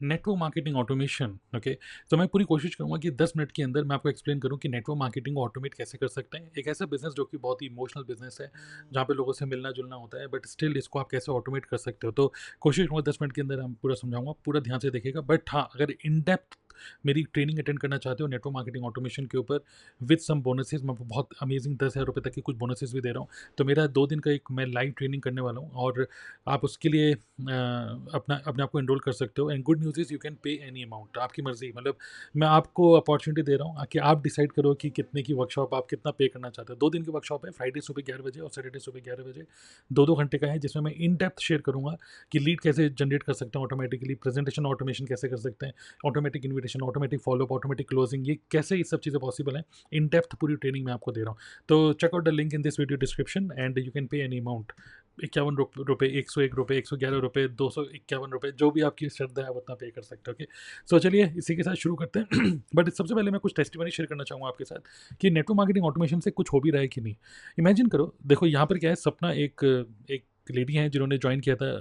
Network marketing automation. Okay, तो मैं पूरी कोशिश करूंगा कि 10 मिनट के अंदर मैं आपको एक्सप्लेन करूं कि नेटवर्क मार्केटिंग को ऑटोमेट कैसे कर सकते हैं। एक ऐसा बिजनेस जो कि बहुत ही इमोशनल बिजनेस है, जहां पे लोगों से मिलना जुलना होता है, बट स्टिल इसको आप कैसे ऑटोमेट कर सकते हो। तो कोशिश करूंगा 10 मिनट के अंदर हम पूरा समझाऊंगा, पूरा ध्यान से देखिएगा। बट हाँ, अगर इन डेप्थ मेरी ट्रेनिंग अटेंड करना चाहते हो नेटवर्क मार्केटिंग ऑटोमेशन के ऊपर विद सम बोनसेस, मैं बहुत अमेजिंग 10,000 रुपये तक के कुछ बोनसेस भी दे रहा हूँ। तो मेरा 2 दिन का एक मैं लाइव ट्रेनिंग करने वाला हूँ, और आप उसके लिए अपने आप को एनरोल कर सकते हो। And good news is you can pay any amount, आपकी मर्ज़ी। मतलब मैं आपको अपॉर्चुनिटी दे रहा हूँ कि आप डिसाइड करो कि कितने की वर्कशॉप, आप कितना पे करना चाहते हो। 2 दिन की वर्कशॉप है, फ्राइडे सुबह 11 बजे और सैटरडे सुबह 11 बजे। 2-2 घंटे का है, जिसमें मैं इन डेप्थ शेयर करूँगा कि लीड कैसे जनरेट कर सकते हैं ऑटोमेटिकली, प्रेजेंटेशन ऑटोमेशन कैसे कर सकते हैं, automatic invitation, automatic follow up, automatic closing, ये कैसे ये सब चीज़ें पॉसिबल हैं। इन डेप्थ पूरी ट्रेनिंग मैं आपको दे रहा हूँ। तो check out the link in this video description and you can pay any amount. 51 रुपये, 101 रुपये, 111 रुपये, 251 रुपये, जो भी आपकी श्रद्धा है आप उतना पे कर सकते हो। ओके, सो चलिए इसी के साथ शुरू करते हैं। बट सबसे पहले मैं कुछ टेस्टिमनी शेयर करना चाहूँगा आपके साथ कि नेटवर्क मार्केटिंग ऑटोमेशन से कुछ हो भी रहा है कि नहीं। इमेजिन करो, देखो यहाँ पर क्या है, सपना एक एक लेडी हैं जिन्होंने ज्वाइन किया था,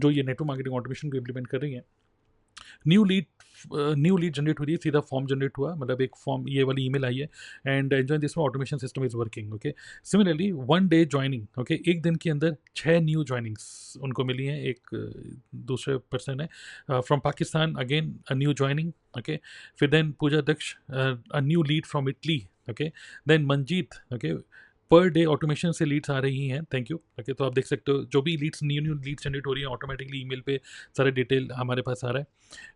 जो ये नेटवर्क मार्केटिंग ऑटोमेशन को इम्प्लीमेंट कर रही हैं। न्यू लीड जनरेट हो रही है, सीधा फॉर्म जनरेट हुआ, मतलब एक फॉर्म, ये वाली ईमेल आई है, and enjoy this automation system is working. Okay, similarly 1 day joining, okay, एक दिन के अंदर 6 न्यू ज्वाइनिंग्स उनको मिली हैं। एक दूसरे पर्सन है from Pakistan, again a new joining. Okay, फिर then Pooja Daksh, a new lead from Italy. Okay, then Manjeet. Okay, per day automation से लीड्स आ रही हैं, थैंक यू। ओके, तो आप देख सकते हो जो भी लीड्स, न्यू लीड्स जनरेट हो रही है ऑटोमेटिकली ईमेल पे सारे डिटेल हमारे पास आ रहा है।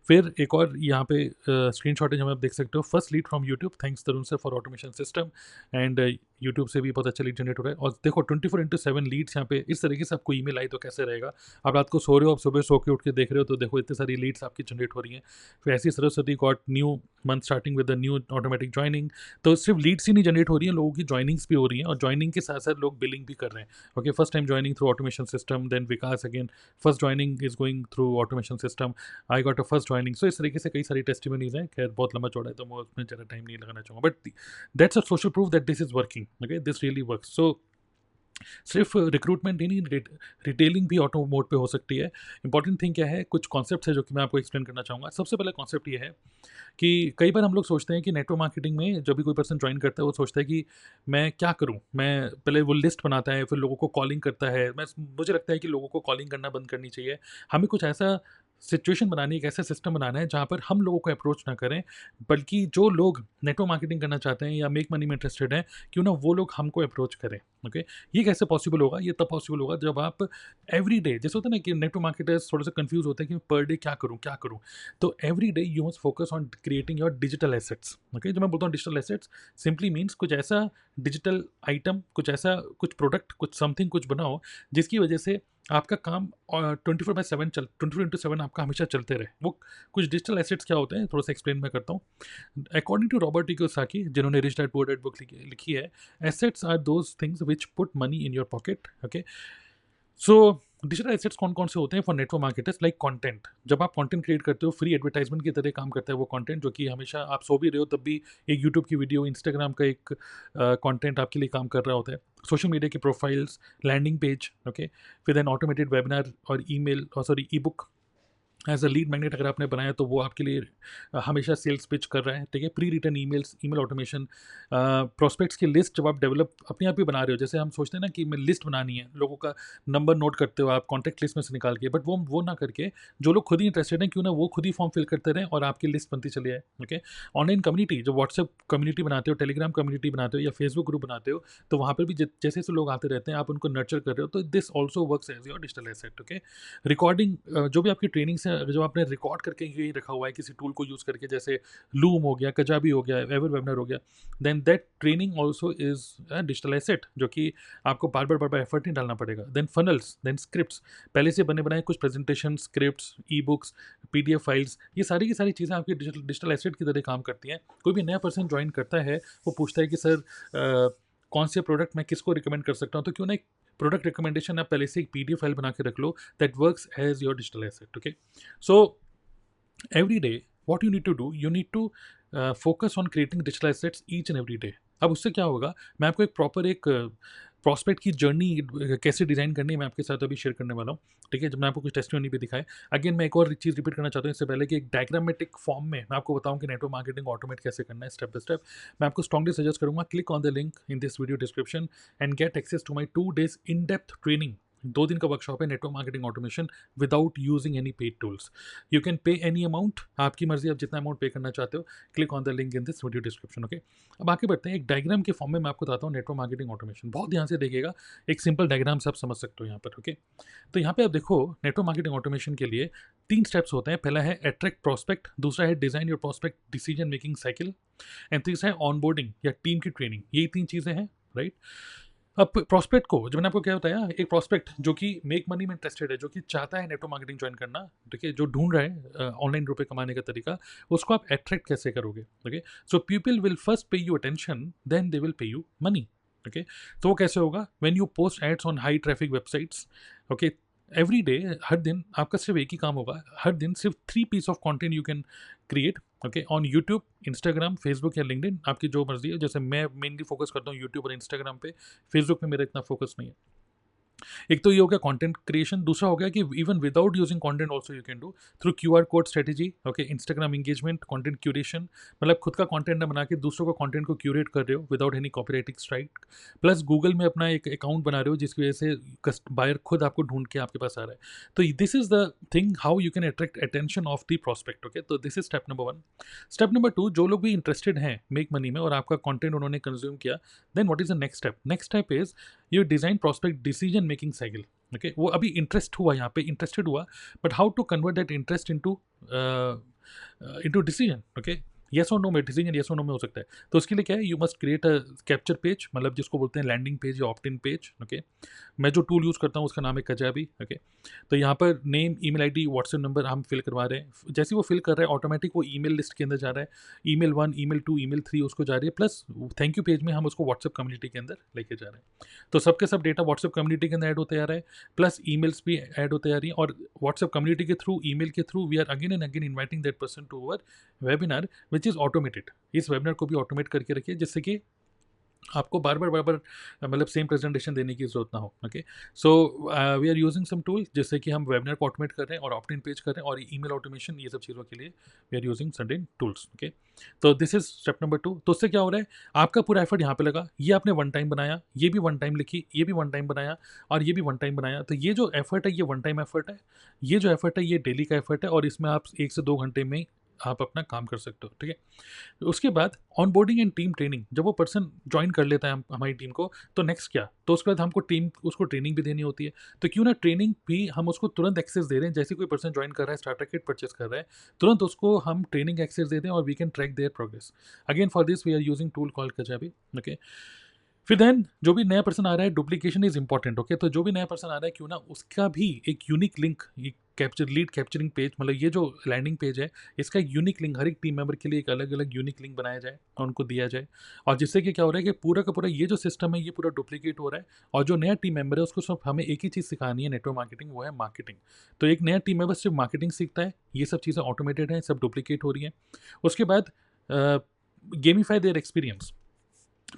फिर एक और यहाँ पे स्क्रीनशॉट है जहाँ आप देख सकते हो, first lead from YouTube, thanks Tarun sir for automation system. And YouTube से भी बहुत अच्छा लीड जनरेट हो रहा है। और देखो 24/7 लीड्स यहाँ पे, इस तरीके से आपको ईमेल आई तो कैसे रहेगा। आप रात को सो रहे हो, आप सुबह सो के उठ के देख रहे हो, तो देखो इतनी सारी लीड्स आपकी जनरेट हो रही हैं। फिर ऐसी Saraswati got new month starting with the new automatic joining. तो सिर्फ लीड्स ही नहीं जनरेट हो रही हैं, लोगों की ज्वाइनिंग्स भी हो रही हैं, और ज्वाइनिंग के साथ साथ लोग बिलिंग भी कर रहे हैं। Okay, first time joining through automation system, then Vikas again first joining is going through automation system, I got a first joining. So इस तरीके से कई सारी टेस्टिमनीज हैं। खैर बहुत लंबा चौड़ा है, तो मैं उसमें ज़्यादा टाइम नहीं लगाना चाहूँगा, but that's a social proof that this is working. Okay, this really works. So सिर्फ रिक्रूटमेंट ही नहीं, रिटेलिंग भी ऑटो मोड पे हो सकती है। इंपॉर्टेंट थिंग क्या है, कुछ कॉन्सेप्ट्स है जो कि मैं आपको एक्सप्लेन करना चाहूँगा। सबसे पहला कॉन्सेप्ट ये है कि कई बार हम लोग सोचते हैं कि नेटवर्क मार्केटिंग में जब भी कोई पर्सन ज्वाइन करता है, वो सोचता है कि मैं क्या करूं। मैं पहले वो लिस्ट बनाता है, फिर लोगों को कॉलिंग करता है। मुझे लगता है कि लोगों को कॉलिंग करना बंद करनी चाहिए। हमें कुछ ऐसा सिचुएशन बनानी है, एक ऐसा सिस्टम बनाना है जहाँ पर हम लोगों को अप्रोच ना करें, बल्कि जो लोग नेटवर्क मार्केटिंग करना चाहते हैं या मेक मनी में इंटरेस्टेड हैं, क्यों ना वो लोग हमको अप्रोच करें। ओके, ये कैसे पॉसिबल होगा? ये तब पॉसिबल होगा जब आप एवरी डे, जैसे होता है ना कि नेटवर्क मार्केटर्स थोड़ा सा कंफ्यूज होते हैं कि पर डे क्या करूँ क्या करूँ। तो every day you must focus on creating your digital assets. Okay, जब मैं बोलता हूँ डिजिटल एसेट्स, सिंपली मीन्स कुछ ऐसा डिजिटल आइटम, कुछ ऐसा, कुछ प्रोडक्ट, कुछ समथिंग, कुछ बनाओ जिसकी वजह से आपका काम 24/7 24/7 आपका हमेशा चलते रहे। वो कुछ डिजिटल एसेट्स क्या होते हैं, थोड़ा सा एक्सप्लेन मैं करता हूँ। अकॉर्डिंग टू रॉबर्ट कियोसाकी, जिन्होंने Rich Dad Poor Dad book लिखी है, assets are those things which put money in your pocket. Okay, so digital assets कौन कौन से होते हैं for network marketers? Like content, जब आप कंटेंट क्रिएट करते हो, फ्री एडवर्टाइजमेंट की तरह काम करता है वो कंटेंट, जो कि हमेशा आप सो भी रहे हो तब भी एक यूट्यूब की वीडियो, इंस्टाग्राम का एक कंटेंट आपके लिए काम कर रहा होता है। सोशल मीडिया की प्रोफाइल्स, लैंडिंग पेज। ओके, फिर देन ऑटोमेटेड वेबिनार और ईमेल, और sorry ebook as a lead magnet अगर आपने बनाया तो वो आपके लिए हमेशा सेल्स पिच कर रहा है। ठीक है, pre return emails, email automation, prospects की लिस्ट जब आप डेवलप अपने आप ही बना रहे हो, जैसे हम सोचते हैं ना कि मैं लिस्ट बनानी है, लोगों का नंबर नोट करते हो आप कॉन्टैक्ट लिस्ट में से निकाल के, बट वो ना करके जो लोग खुद ही इंटरेस्टेड हैं, क्यों ना वो खुद ही फॉर्म फिल करते रहें और आपकी लिस्ट बनती चली जाए। ओके, ऑनलाइन कम्युनिटी, जो व्हाट्सएप कम्युनिटी बनाते हो, टेलीग्राम कम्युनिटी बनाते हो, या फेसबुक ग्रुप बनाते हो, तो वहाँ पर भी जैसे जैसे लोग आते रहते हैं, आप उनको नर्चर कर रहे हो, तो this also works as your digital asset. Okay, recording, जो भी आपकी ट्रेनिंग्स है, जो आपने रिकॉर्ड करके ही रखा हुआ है किसी टूल को यूज़ करके, जैसे लूम हो गया, कजाबी हो गया, एवर वेबिनार हो गया, then that training also is digital asset, जो कि आपको बार बार एफर्ट नहीं डालना पड़ेगा। देन फनल्स, देन स्क्रिप्ट्स, पहले से बने बनाए कुछ presentation, scripts, e books, PDF files, ये सारी की सारी चीज़ें आपकी डिजिटल एसेट की तरह काम करती हैं। कोई भी नया पर्सन ज्वाइन करता है, वो पूछता है कि सर कौन से प्रोडक्ट मैं किसको रिकमेंड कर सकता हूँ, तो क्यों ना एक प्रोडक्ट रिकमेंडेशन आप पहले से एक PDF फाइल बना के रख लो, that works as your digital asset. Okay, so every day what you need to do, you need to focus on creating digital assets each and every day। अब उससे क्या होगा, मैं आपको एक प्रॉपर एक प्रॉस्पेक्ट की जर्नी कैसे डिज़ाइन करनी है मैं आपके साथ अभी शेयर करने वाला हूँ, ठीक है। जब मैं आपको कुछ टेस्टिमोनी भी दिखाए, अगेन मैं एक और चीज़ रिपीट करना चाहता हूँ इससे पहले कि एक डायग्रामेटिक फॉर्म में मैं आपको बताऊँ कि नेटवर्क मार्केटिंग ऑटोमेट कैसे करना है स्टेप बाय स्टेप। मैं आपको स्ट्रांगली सजेस्ट करूँगा, click on the link in this video description and get access to my 2 days in depth training. 2 दिन का वर्कशॉप है network marketing automation without using any paid tools. You can pay any amount, आपकी मर्जी, आप जितना amount pay करना चाहते हो। Click on the link in this video description, okay. अब आगे बढ़ते हैं, एक डायग्राम के फॉर्म में मैं आपको बताता हूँ नेटवर्क मार्केटिंग ऑटोमेशन। बहुत ध्यान से देखिएगा, एक सिंपल डायग्राम से आप समझ सकते हो यहाँ पर, ओके। तो यहाँ पे आप देखो, नेटवर्क मार्केटिंग ऑटोमेशन के लिए 3 स्टेप्स होते हैं। पहला है अट्रैक्ट प्रोस्पेक्ट, दूसरा है design your prospect decision making cycle, and तीसरा है ऑनबोर्डिंग या टीम की ट्रेनिंग। यही 3 चीज़ें हैं, राइट। अब प्रोस्पेक्ट को, जो मैंने आपको क्या बताया, एक प्रोस्पेक्ट जो कि मेक मनी में इंटरेस्टेड है, जो कि चाहता है नेटवर्क मार्केटिंग ज्वाइन करना, ठीक है, जो ढूंढ रहा है ऑनलाइन रुपए कमाने का तरीका, उसको आप अट्रैक्ट कैसे करोगे, okay. So people will first pay you attention, then they will pay you money, okay. तो वो कैसे होगा? When you post ads on high traffic websites, okay, every day, हर दिन आपका सिर्फ एक ही काम होगा, हर दिन सिर्फ 3 piece of content you can create, okay, on YouTube, Instagram, Facebook या लिंक्डइन, आपकी जो मर्जी है। जैसे मैं मेनली फोकस करता हूँ यूट्यूब और इंस्टाग्राम पे, फेसबुक पे मेरा इतना फोकस नहीं है। एक तो ये हो गया कंटेंट क्रिएशन, दूसरा हो गया कि even without using content also you can do through QR code strategy, okay, Instagram engagement, content curation, मतलब खुद का कंटेंट ना बना के दूसरों का कंटेंट को क्यूरेट कर रहे हो without any copywriting strike, plus Google में अपना एक अकाउंट बना रहे हो जिसकी वजह से बायर खुद आपको ढूंढ के आपके पास आ रहा है। तो this is the thing how you can attract attention of the prospect, okay. तो this is step number 1। Step number 2, जो लोग भी इंटरेस्टेड हैं मेक मनी में और आपका कंटेंट उन्होंने कंज्यूम किया, then what is the next step? Next step is you design prospect decision making cycle, okay. वो अभी इंटरेस्ट हुआ, यहाँ पे इंटरेस्टेड हुआ, but how to convert that interest into decision, okay. Yes और नो में, डिसीजन येस और no में हो सकता है। तो उसके लिए क्या है, you must create a capture page, मतलब जिसको बोलते हैं लैंडिंग पेज या ऑप्ट इन पेज, ओके। मैं जो टूल यूज़ करता हूँ उसका नाम है कजाबी, ओके। तो यहाँ पर name, email ID, WhatsApp number हम फिल करवा रहे हैं। जैसे वो फिल कर रहा है, ऑटोमेटिक वो ईमेल लिस्ट के अंदर जा रहा है, ईमेल 1, ईमेल 2, ईमेल 3 उसको जा रही है, प्लस थैंक यू पेज में हम उसको व्हाट्सएप कम्युनिटी के अंदर लेके जा रहे हैं। तो सबके सब डेटा व्हाट्सएप कम्युनिटी के अंदर ऐड होते आ रहा है, प्लस ईमेल्स भी ऐड होते आ रही है, और व्हाट्सएप कम्युनिटी के थ्रू, ईमेल के through we are again and again inviting that person to our webinar which is automated. इस वेबिनार को भी ऑटोमेट करके रखिए, जिससे कि आपको बार बार मतलब सेम प्रेजेंटेशन देने की जरूरत ना हो, okay. So we are using some tool जिससे कि हम वेबिनार को ऑटोमेट कर रहे हैं और ऑप्ट इन पेज कर रहे हैं और ईमेल ऑटोमेशन, ये सब चीज़ों के लिए we are using certain tools, okay. तो दिस इज स्टेप नंबर 2। तो उससे क्या हो रहा है, आपका पूरा एफर्ट यहाँ पे लगा, ये आपने वन टाइम बनाया, ये भी वन टाइम लिखी, ये भी वन टाइम बनाया, और ये भी वन टाइम बनाया। तो ये जो एफर्ट है ये वन टाइम एफर्ट है, ये जो एफर्ट है ये डेली का एफर्ट है, और इसमें आप 1 से 2 घंटे में आप अपना काम कर सकते हो, ठीक है। उसके बाद ऑनबोर्डिंग एंड टीम ट्रेनिंग, जब वो पर्सन ज्वाइन कर लेता है हमारी टीम को, तो नेक्स्ट क्या? तो उसके बाद हमको टीम उसको ट्रेनिंग भी देनी होती है। तो क्यों ना ट्रेनिंग भी हम उसको तुरंत एक्सेस दे रहे हैं, जैसे कोई पर्सन ज्वाइन कर रहा है, स्टार्टर किट परचेस कर रहा है, तुरंत उसको हम ट्रेनिंग एक्सेस दे दें और we can track their progress. Again for this we are using tool called Kajabi, okay. फिर देन जो भी नया पर्सन आ रहा है, डुप्लीकेशन इज इंपॉर्टेंट, ओके। तो जो भी नया पर्सन आ रहा है, क्यों ना उसका भी एक unique link, capture lead capturing page, मतलब ये जो लैंडिंग पेज है, इसका एक यूनिक लिंक हर एक टीम मेंबर के लिए एक अलग अलग यूनिक लिंक बनाया जाए और उनको दिया जाए। और जिससे कि क्या हो रहा है कि पूरा का पूरा ये जो सिस्टम है ये पूरा डुप्लीकेट हो रहा है, और जो नया टीम मेंबर है उसको सिर्फ हमें एक ही चीज़ सिखानी है नेटवर्क मार्केटिंग, वो है मार्केटिंग। तो एक नया टीम मेंबर सिर्फ मार्केटिंग सीखता है, ये सब चीज़ें ऑटोमेटेड हैं, सब डुप्लीकेट हो रही हैं। उसके बाद गेमिफाई देयर एक्सपीरियंस,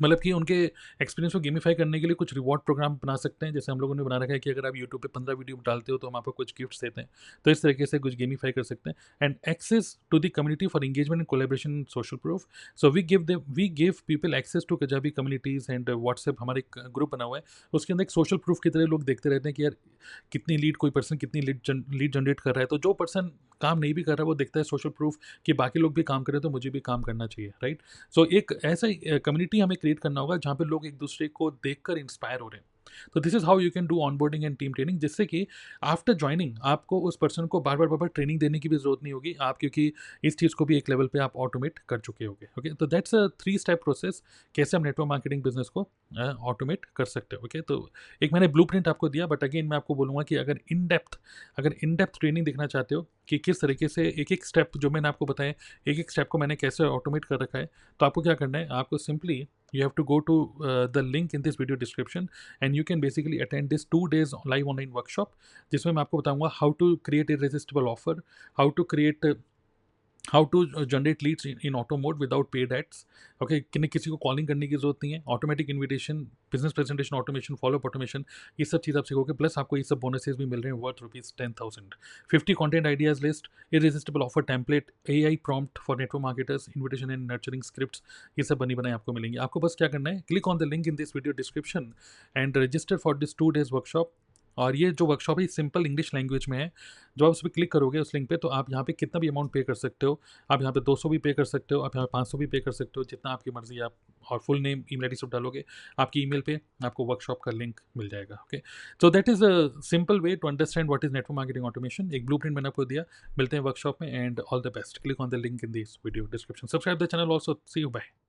मतलब कि उनके एक्सपीरियंस को गेमिफाई करने के लिए कुछ रिवॉर्ड प्रोग्राम बना सकते हैं। जैसे हम लोगों ने बना रखा है कि अगर आप यूट्यूब पे 15 वीडियो डालते हो तो हम आपको कुछ गिफ्ट्स देते हैं। तो इस तरीके से कुछ गेमिफाई कर सकते हैं। And access to the community for engagement and collaboration social proof. So we give people access to Kajabi communities and WhatsApp, हमारे एक ग्रुप बना हुआ है, उसके अंदर एक सोशल प्रूफ की तरह लोग देखते रहते हैं कि यार कितनी लीड, कोई पर्सन कितनी लीड जनरेट कर रहा है। तो जो पर्सन काम नहीं भी कर रहा है वो देखता है सोशल प्रूफ कि बाकी लोग भी काम कर रहे हैं, तो मुझे भी काम करना चाहिए, राइट। सो एक ऐसा कम्युनिटी हमें क्रिएट करना होगा जहाँ पे लोग एक दूसरे को देखकर इंस्पायर हो रहे हैं। तो this is how you can do onboarding and team training, जिससे कि आफ्टर ज्वाइनिंग आपको उस पर्सन को बार बार ट्रेनिंग देने की भी जरूरत नहीं होगी आप, क्योंकि इस चीज़ को भी एक लेवल पे आप ऑटोमेट कर चुके होगे, ओके। तो दैट्स अ 3 स्टेप प्रोसेस कैसे हम नेटवर्क मार्केटिंग बिजनेस को ऑटोमेट कर सकते हैं, ओके। तो एक मैंने ब्लूप्रिंट आपको दिया, बट अगेन मैं आपको बोलूँगा कि अगर इन डेप्थ ट्रेनिंग देखना चाहते हो कि किस तरीके से एक एक स्टेप जो मैंने आपको बताया, एक एक स्टेप को मैंने कैसे ऑटोमेट कर रखा है, तो आपको क्या करना है, आपको simply you have to go to the link in this video description and you can basically attend this 2 days live online workshop, जिसमें मैं आपको बताऊंगा how to create irresistible offer, how to create how to generate leads in auto mode without paid ads. Okay, किसी को calling करने की जरूरत नहीं है। Automatic invitation, business presentation automation, follow up automation, ये सब चीज़ आप सीखोगे। प्लस आपको ये सब बोनसेस भी मिल रहे हैं worth ₹10,000। 50 content ideas list, irresistible offer template, AI prompt for network marketers, invitation and nurturing scripts, ये सब बनी बनाई आपको मिलेंगे। आपको बस क्या करना है, click on the link in this video description and register for this 2 days workshop. और ये जो वर्कशॉप है सिंपल इंग्लिश लैंग्वेज में है। जब आप उस पर क्लिक करोगे उस लिंक पे, तो आप यहाँ पे कितना भी अमाउंट पे कर सकते हो। आप यहाँ पे 200 भी पे कर सकते हो, आप यहाँ पे 500 भी पे कर सकते हो, जितना आपकी मर्जी। आप और फुल नेम, ईमेल आईडी सब डालोगे, आपकी ईमेल पे आपको वर्कशॉप का लिंक मिल जाएगा। Okay, so that is a simple way to understand what is network marketing automation. एक ब्लूप्रिंट मैंने आपको दिया। मिलते हैं वर्कशॉप में, and all the best. Click on the link in this video description, subscribe the channel also. See you, bye.